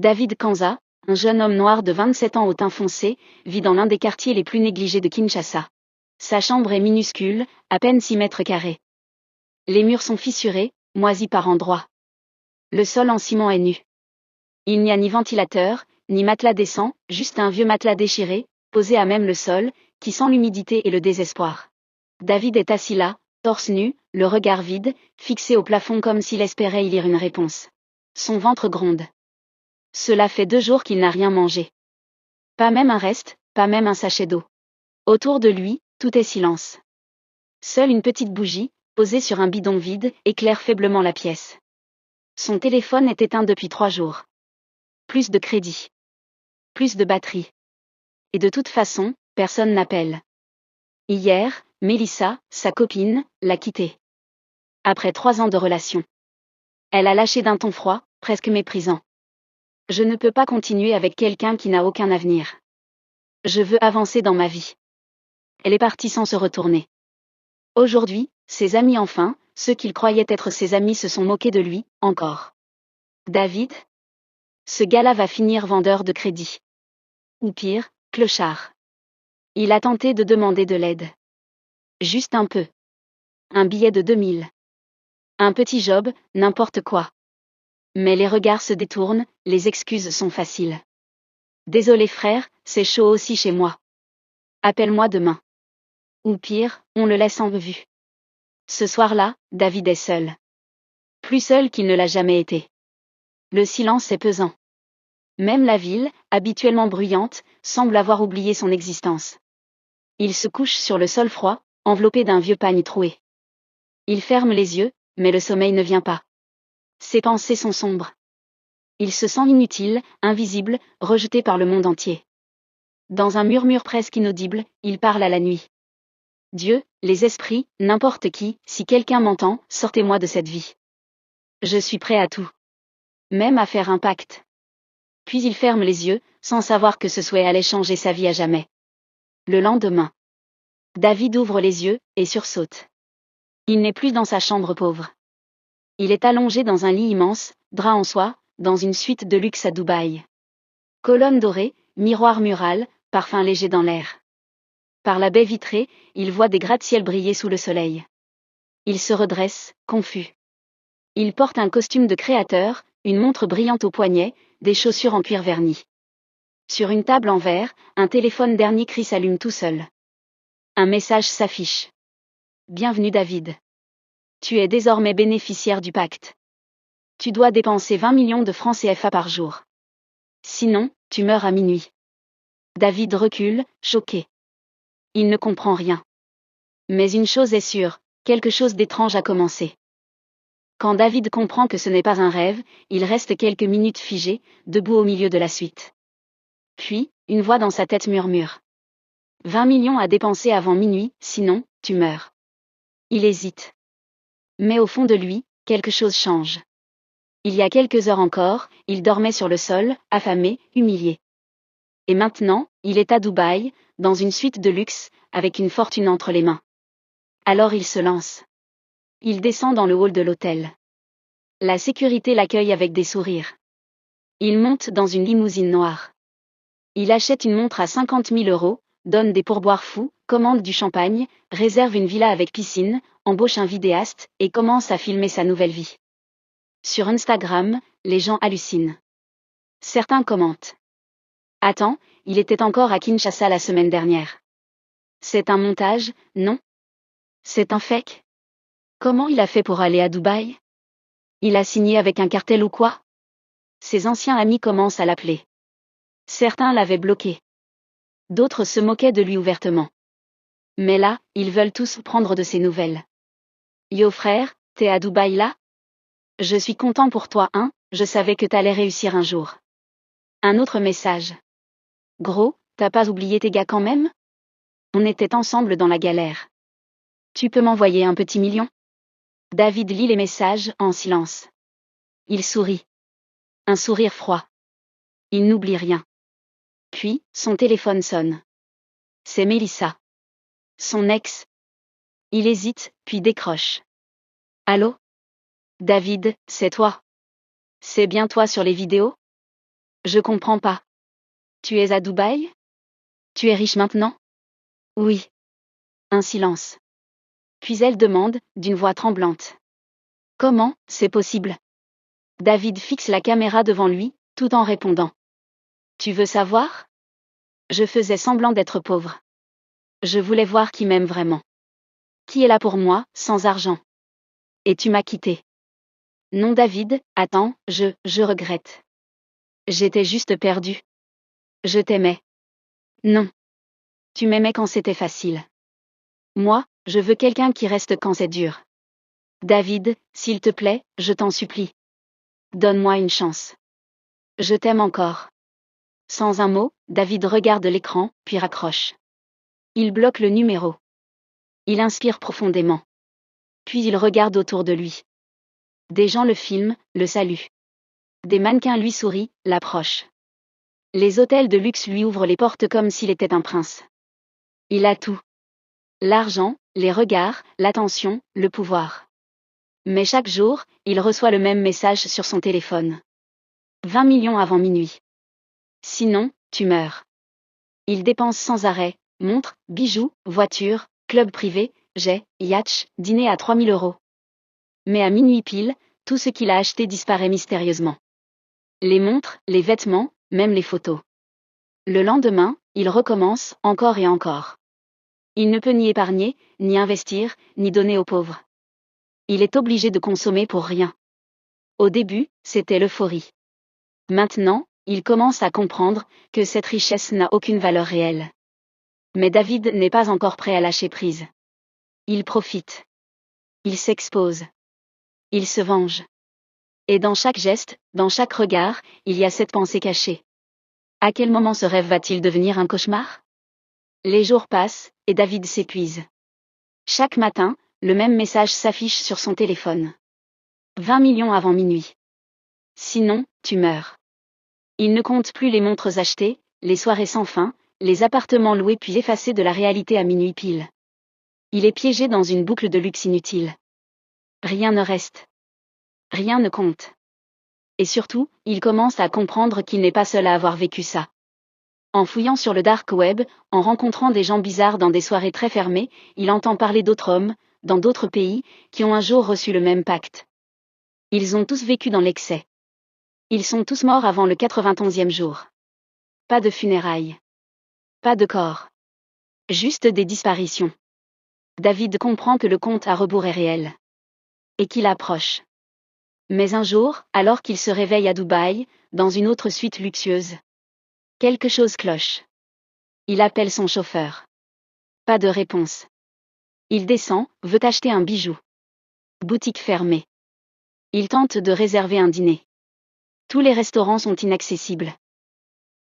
David Kanza, un jeune homme noir de 27 ans au teint foncé, vit dans l'un des quartiers les plus négligés de Kinshasa. Sa chambre est minuscule, à peine 6 mètres carrés. Les murs sont fissurés, moisis par endroits. Le sol en ciment est nu. Il n'y a ni ventilateur, ni matelas décent, juste un vieux matelas déchiré, posé à même le sol, qui sent l'humidité et le désespoir. David est assis là, torse nu, le regard vide, fixé au plafond comme s'il espérait y lire une réponse. Son ventre gronde. Cela fait 2 jours qu'il n'a rien mangé. Pas même un reste, pas même un sachet d'eau. Autour de lui, tout est silence. Seule une petite bougie, posée sur un bidon vide, éclaire faiblement la pièce. Son téléphone est éteint depuis 3 jours. Plus de crédit. Plus de batterie. Et de toute façon, personne n'appelle. Hier, Mélissa, sa copine, l'a quitté. Après 3 ans de relation. Elle a lâché d'un ton froid, presque méprisant. Je ne peux pas continuer avec quelqu'un qui n'a aucun avenir. Je veux avancer dans ma vie. Elle est partie sans se retourner. Aujourd'hui, ses amis enfin, ceux qu'il croyait être ses amis se sont moqués de lui, encore. David ? Ce gars-là va finir vendeur de crédit. Ou pire, clochard. Il a tenté de demander de l'aide. Juste un peu. Un billet de 2000. Un petit job, n'importe quoi. Mais les regards se détournent, les excuses sont faciles. Désolé frère, c'est chaud aussi chez moi. Appelle-moi demain. Ou pire, on le laisse en vue. Ce soir-là, David est seul. Plus seul qu'il ne l'a jamais été. Le silence est pesant. Même la ville, habituellement bruyante, semble avoir oublié son existence. Il se couche sur le sol froid, enveloppé d'un vieux pagne troué. Il ferme les yeux, mais le sommeil ne vient pas. Ses pensées sont sombres. Il se sent inutile, invisible, rejeté par le monde entier. Dans un murmure presque inaudible, il parle à la nuit. Dieu, les esprits, n'importe qui, si quelqu'un m'entend, sortez-moi de cette vie. Je suis prêt à tout. Même à faire un pacte. Puis il ferme les yeux, sans savoir que ce souhait allait changer sa vie à jamais. Le lendemain. David ouvre les yeux, et sursaute. Il n'est plus dans sa chambre pauvre. Il est allongé dans un lit immense, drap en soie, dans une suite de luxe à Dubaï. Colonne dorée, miroir mural, parfum léger dans l'air. Par la baie vitrée, il voit des gratte-ciel briller sous le soleil. Il se redresse, confus. Il porte un costume de créateur, une montre brillante au poignet, des chaussures en cuir verni. Sur une table en verre, un téléphone dernier cri s'allume tout seul. Un message s'affiche. Bienvenue David. Tu es désormais bénéficiaire du pacte. Tu dois dépenser 20 millions de francs CFA par jour. Sinon, tu meurs à minuit. David recule, choqué. Il ne comprend rien. Mais une chose est sûre, quelque chose d'étrange a commencé. Quand David comprend que ce n'est pas un rêve, il reste quelques minutes figé, debout au milieu de la suite. Puis, une voix dans sa tête murmure. 20 millions à dépenser avant minuit, sinon, tu meurs. Il hésite. Mais au fond de lui, quelque chose change. Il y a quelques heures encore, il dormait sur le sol, affamé, humilié. Et maintenant, il est à Dubaï, dans une suite de luxe, avec une fortune entre les mains. Alors il se lance. Il descend dans le hall de l'hôtel. La sécurité l'accueille avec des sourires. Il monte dans une limousine noire. Il achète une montre à 50 000 €, donne des pourboires fous, commande du champagne, réserve une villa avec piscine, embauche un vidéaste, et commence à filmer sa nouvelle vie. Sur Instagram, les gens hallucinent. Certains commentent. Attends, il était encore à Kinshasa la semaine dernière. C'est un montage, non? C'est un fake? Comment il a fait pour aller à Dubaï? Il a signé avec un cartel ou quoi? Ses anciens amis commencent à l'appeler. Certains l'avaient bloqué. D'autres se moquaient de lui ouvertement. Mais là, ils veulent tous prendre de ses nouvelles. Yo frère, t'es à Dubaï là? Je suis content pour toi hein, je savais que t'allais réussir un jour. Un autre message. Gros, t'as pas oublié tes gars quand même? On était ensemble dans la galère. Tu peux m'envoyer un petit million? David lit les messages, en silence. Il sourit. Un sourire froid. Il n'oublie rien. Puis, son téléphone sonne. C'est Mélissa. Son ex. Il hésite, puis décroche. Allô? David, c'est toi? C'est bien toi sur les vidéos? Je comprends pas. Tu es à Dubaï? Tu es riche maintenant? Oui. Un silence. Puis elle demande, d'une voix tremblante. Comment, c'est possible? David fixe la caméra devant lui, tout en répondant. Tu veux savoir? Je faisais semblant d'être pauvre. Je voulais voir qui m'aime vraiment. Qui est là pour moi, sans argent. Et tu m'as quitté. Non David, attends, je regrette. J'étais juste perdue. Je t'aimais. Non. Tu m'aimais quand c'était facile. Moi, je veux quelqu'un qui reste quand c'est dur. David, s'il te plaît, je t'en supplie. Donne-moi une chance. Je t'aime encore. Sans un mot, David regarde l'écran, puis raccroche. Il bloque le numéro. Il inspire profondément. Puis il regarde autour de lui. Des gens le filment, le saluent. Des mannequins lui sourient, l'approchent. Les hôtels de luxe lui ouvrent les portes comme s'il était un prince. Il a tout. L'argent, les regards, l'attention, le pouvoir. Mais chaque jour, il reçoit le même message sur son téléphone. 20 millions avant minuit. Sinon, tu meurs. Il dépense sans arrêt, montres, bijoux, voitures, club privé, jets, yachts, dîner à 3000 €. Mais à minuit pile, tout ce qu'il a acheté disparaît mystérieusement. Les montres, les vêtements, même les photos. Le lendemain, il recommence, encore et encore. Il ne peut ni épargner, ni investir, ni donner aux pauvres. Il est obligé de consommer pour rien. Au début, c'était l'euphorie. Maintenant, il commence à comprendre que cette richesse n'a aucune valeur réelle. Mais David n'est pas encore prêt à lâcher prise. Il profite. Il s'expose. Il se venge. Et dans chaque geste, dans chaque regard, il y a cette pensée cachée. À quel moment ce rêve va-t-il devenir un cauchemar? Les jours passent, et David s'épuise. Chaque matin, le même message s'affiche sur son téléphone. 20 millions avant minuit. Sinon, tu meurs. Il ne compte plus les montres achetées, les soirées sans fin, les appartements loués puis effacés de la réalité à minuit pile. Il est piégé dans une boucle de luxe inutile. Rien ne reste. Rien ne compte. Et surtout, il commence à comprendre qu'il n'est pas seul à avoir vécu ça. En fouillant sur le dark web, en rencontrant des gens bizarres dans des soirées très fermées, il entend parler d'autres hommes, dans d'autres pays, qui ont un jour reçu le même pacte. Ils ont tous vécu dans l'excès. Ils sont tous morts avant le 91e jour. Pas de funérailles. Pas de corps. Juste des disparitions. David comprend que le compte à rebours est réel. Et qu'il approche. Mais un jour, alors qu'il se réveille à Dubaï, dans une autre suite luxueuse, quelque chose cloche. Il appelle son chauffeur. Pas de réponse. Il descend, veut acheter un bijou. Boutique fermée. Il tente de réserver un dîner. Tous les restaurants sont inaccessibles.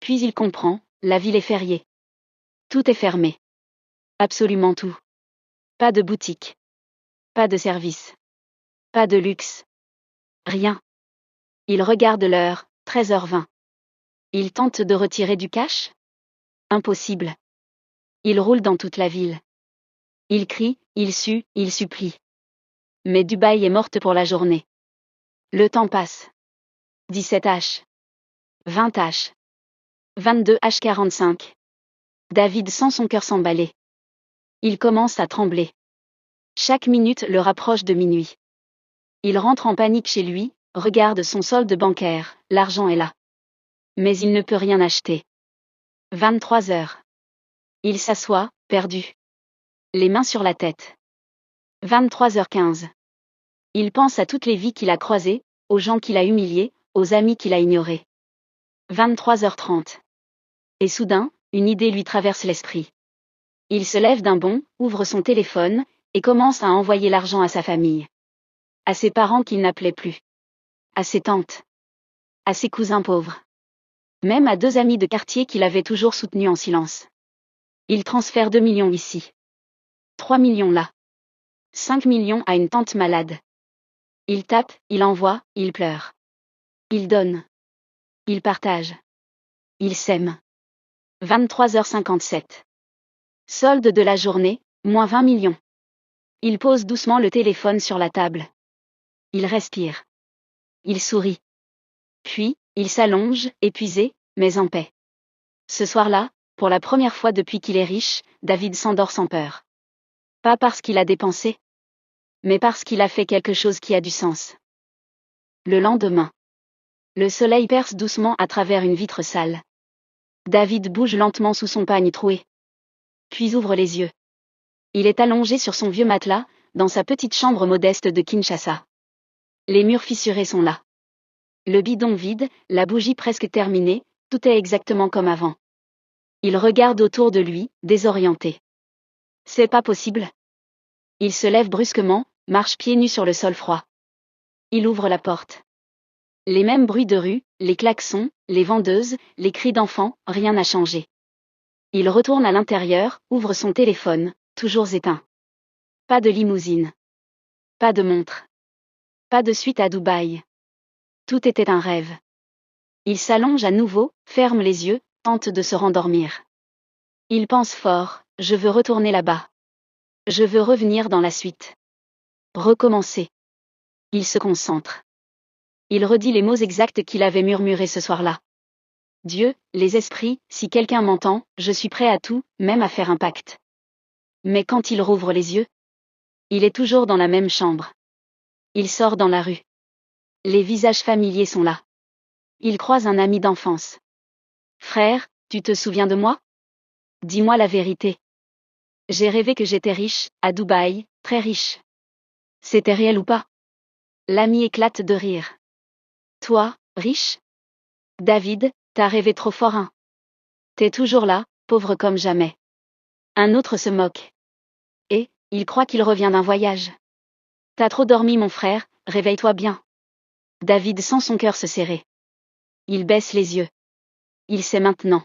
Puis il comprend, la ville est fériée. Tout est fermé. Absolument tout. Pas de boutique. Pas de service. Pas de luxe. Rien. Il regarde l'heure, 13h20. Il tente de retirer du cash? Impossible. Il roule dans toute la ville. Il crie, il sue, il supplie. Mais Dubaï est morte pour la journée. Le temps passe. 17h. 20h. 22h45. David sent son cœur s'emballer. Il commence à trembler. Chaque minute le rapproche de minuit. Il rentre en panique chez lui, regarde son solde bancaire, l'argent est là. Mais il ne peut rien acheter. 23h. Il s'assoit, perdu. Les mains sur la tête. 23h15. Il pense à toutes les vies qu'il a croisées, aux gens qu'il a humiliés, aux amis qu'il a ignorés. 23h30. Et soudain, une idée lui traverse l'esprit. Il se lève d'un bond, ouvre son téléphone, et commence à envoyer l'argent à sa famille. À ses parents qu'il n'appelait plus. À ses tantes. À ses cousins pauvres. Même à 2 amis de quartier qu'il avait toujours soutenus en silence. Il transfère 2 millions ici. 3 millions là. 5 millions à une tante malade. Il tape, il envoie, il pleure. Il donne. Il partage. Il s'aime. 23h57. Solde de la journée, moins 20 millions. Il pose doucement le téléphone sur la table. Il respire. Il sourit. Puis, Il s'allonge, épuisé, mais en paix. Ce soir-là, pour la première fois depuis qu'il est riche, David s'endort sans peur. Pas parce qu'il a dépensé, mais parce qu'il a fait quelque chose qui a du sens. Le lendemain. Le soleil perce doucement à travers une vitre sale. David bouge lentement sous son pagne troué. Puis ouvre les yeux. Il est allongé sur son vieux matelas, dans sa petite chambre modeste de Kinshasa. Les murs fissurés sont là. Le bidon vide, la bougie presque terminée, tout est exactement comme avant. Il regarde autour de lui, désorienté. C'est pas possible. Il se lève brusquement, marche pieds nus sur le sol froid. Il ouvre la porte. Les mêmes bruits de rue, les klaxons, les vendeuses, les cris d'enfants, rien n'a changé. Il retourne à l'intérieur, ouvre son téléphone, toujours éteint. Pas de limousine. Pas de montre. Pas de suite à Dubaï. Tout était un rêve. Il s'allonge à nouveau, ferme les yeux, tente de se rendormir. Il pense fort, je veux retourner là-bas. Je veux revenir dans la suite. Recommencer. Il se concentre. Il redit les mots exacts qu'il avait murmurés ce soir-là. Dieu, les esprits, si quelqu'un m'entend, je suis prêt à tout, même à faire un pacte. Mais quand il rouvre les yeux, il est toujours dans la même chambre. Il sort dans la rue. Les visages familiers sont là. Il croise un ami d'enfance. Frère, tu te souviens de moi? Dis-moi la vérité. J'ai rêvé que j'étais riche, à Dubaï, très riche. C'était réel ou pas? L'ami éclate de rire. Toi, riche? David, t'as rêvé trop fort, hein? T'es toujours là, pauvre comme jamais. Un autre se moque. Et, il croit qu'il revient d'un voyage. T'as trop dormi mon frère, réveille-toi bien. David sent son cœur se serrer. Il baisse les yeux. Il sait maintenant.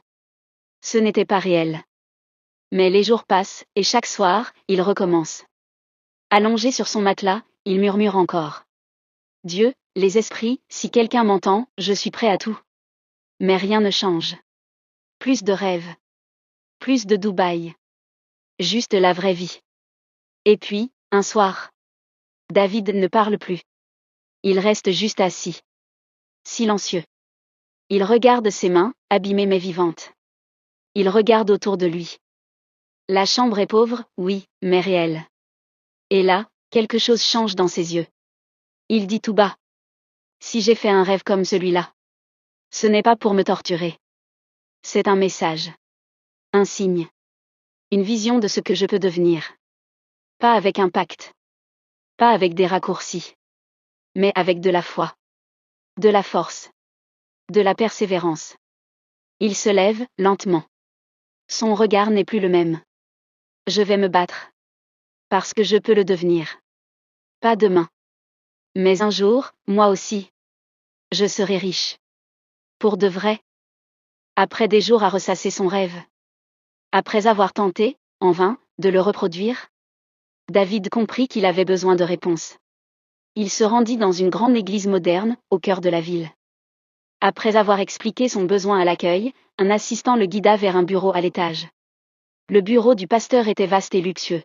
Ce n'était pas réel. Mais les jours passent, et chaque soir, il recommence. Allongé sur son matelas, il murmure encore. Dieu, les esprits, si quelqu'un m'entend, je suis prêt à tout. Mais rien ne change. Plus de rêves. Plus de Dubaï. Juste la vraie vie. Et puis, un soir. David ne parle plus. Il reste juste assis. Silencieux. Il regarde ses mains, abîmées mais vivantes. Il regarde autour de lui. La chambre est pauvre, oui, mais réelle. Et là, quelque chose change dans ses yeux. Il dit tout bas. Si j'ai fait un rêve comme celui-là, ce n'est pas pour me torturer. C'est un message. Un signe. Une vision de ce que je peux devenir. Pas avec un pacte. Pas avec des raccourcis. Mais avec de la foi. De la force. De la persévérance. Il se lève, lentement. Son regard n'est plus le même. Je vais me battre. Parce que je peux le devenir. Pas demain. Mais un jour, moi aussi. Je serai riche. Pour de vrai. Après des jours à ressasser son rêve. Après avoir tenté, en vain, de le reproduire. David comprit qu'il avait besoin de réponses. Il se rendit dans une grande église moderne, au cœur de la ville. Après avoir expliqué son besoin à l'accueil, un assistant le guida vers un bureau à l'étage. Le bureau du pasteur était vaste et luxueux.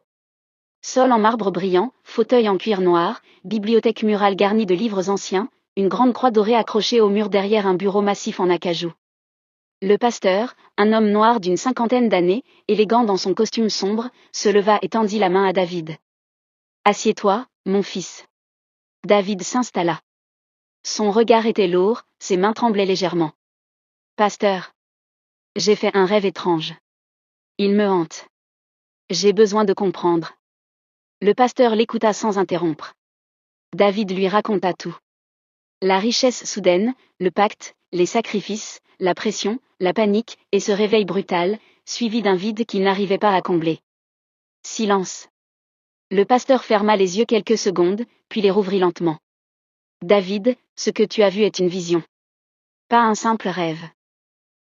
Sol en marbre brillant, fauteuil en cuir noir, bibliothèque murale garnie de livres anciens, une grande croix dorée accrochée au mur derrière un bureau massif en acajou. Le pasteur, un homme noir d'une 50aine d'années, élégant dans son costume sombre, se leva et tendit la main à David. « Assieds-toi, mon fils. » David s'installa. Son regard était lourd, ses mains tremblaient légèrement. « Pasteur. J'ai fait un rêve étrange. Il me hante. J'ai besoin de comprendre. » Le pasteur l'écouta sans interrompre. David lui raconta tout. La richesse soudaine, le pacte, les sacrifices, la pression, la panique, et ce réveil brutal, suivi d'un vide qu'il n'arrivait pas à combler. Silence. Le pasteur ferma les yeux quelques secondes, puis les rouvrit lentement. David, ce que tu as vu est une vision. Pas un simple rêve.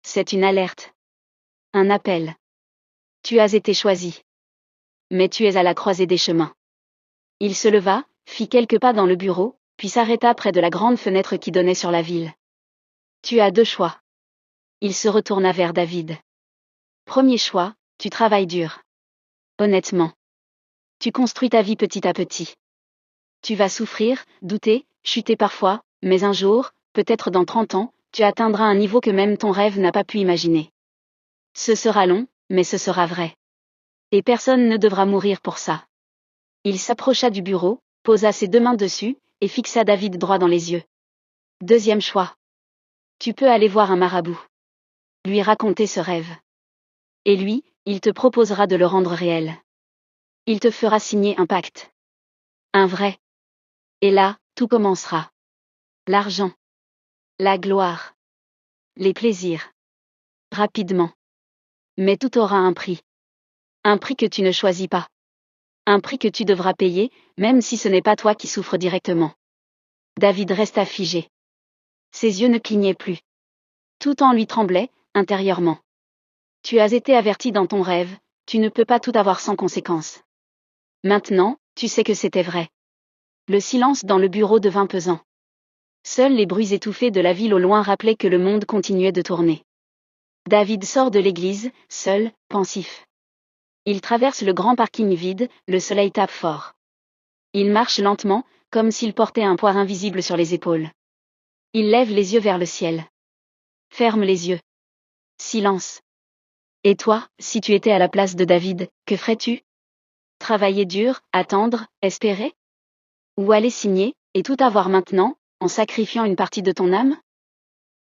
C'est une alerte. Un appel. Tu as été choisi. Mais tu es à la croisée des chemins. Il se leva, fit quelques pas dans le bureau, puis s'arrêta près de la grande fenêtre qui donnait sur la ville. Tu as deux choix. Il se retourna vers David. Premier choix, tu travailles dur. Honnêtement. Tu construis ta vie petit à petit. Tu vas souffrir, douter, chuter parfois, mais un jour, peut-être dans 30 ans, tu atteindras un niveau que même ton rêve n'a pas pu imaginer. Ce sera long, mais ce sera vrai. Et personne ne devra mourir pour ça. Il s'approcha du bureau, posa ses 2 mains dessus, et fixa David droit dans les yeux. Deuxième choix. Tu peux aller voir un marabout. Lui raconter ce rêve. Et lui, il te proposera de le rendre réel. Il te fera signer un pacte. Un vrai. Et là, tout commencera. L'argent. La gloire. Les plaisirs. Rapidement. Mais tout aura un prix. Un prix que tu ne choisis pas. Un prix que tu devras payer, même si ce n'est pas toi qui souffres directement. David resta figé. Ses yeux ne clignaient plus. Tout en lui tremblait, intérieurement. Tu as été averti dans ton rêve, tu ne peux pas tout avoir sans conséquence. Maintenant, tu sais que c'était vrai. Le silence dans le bureau devint pesant. Seuls les bruits étouffés de la ville au loin rappelaient que le monde continuait de tourner. David sort de l'église, seul, pensif. Il traverse le grand parking vide, le soleil tape fort. Il marche lentement, comme s'il portait un poids invisible sur les épaules. Il lève les yeux vers le ciel. Ferme les yeux. Silence. Et toi, si tu étais à la place de David, que ferais-tu? Travailler dur, attendre, espérer? Ou aller signer, et tout avoir maintenant, en sacrifiant une partie de ton âme?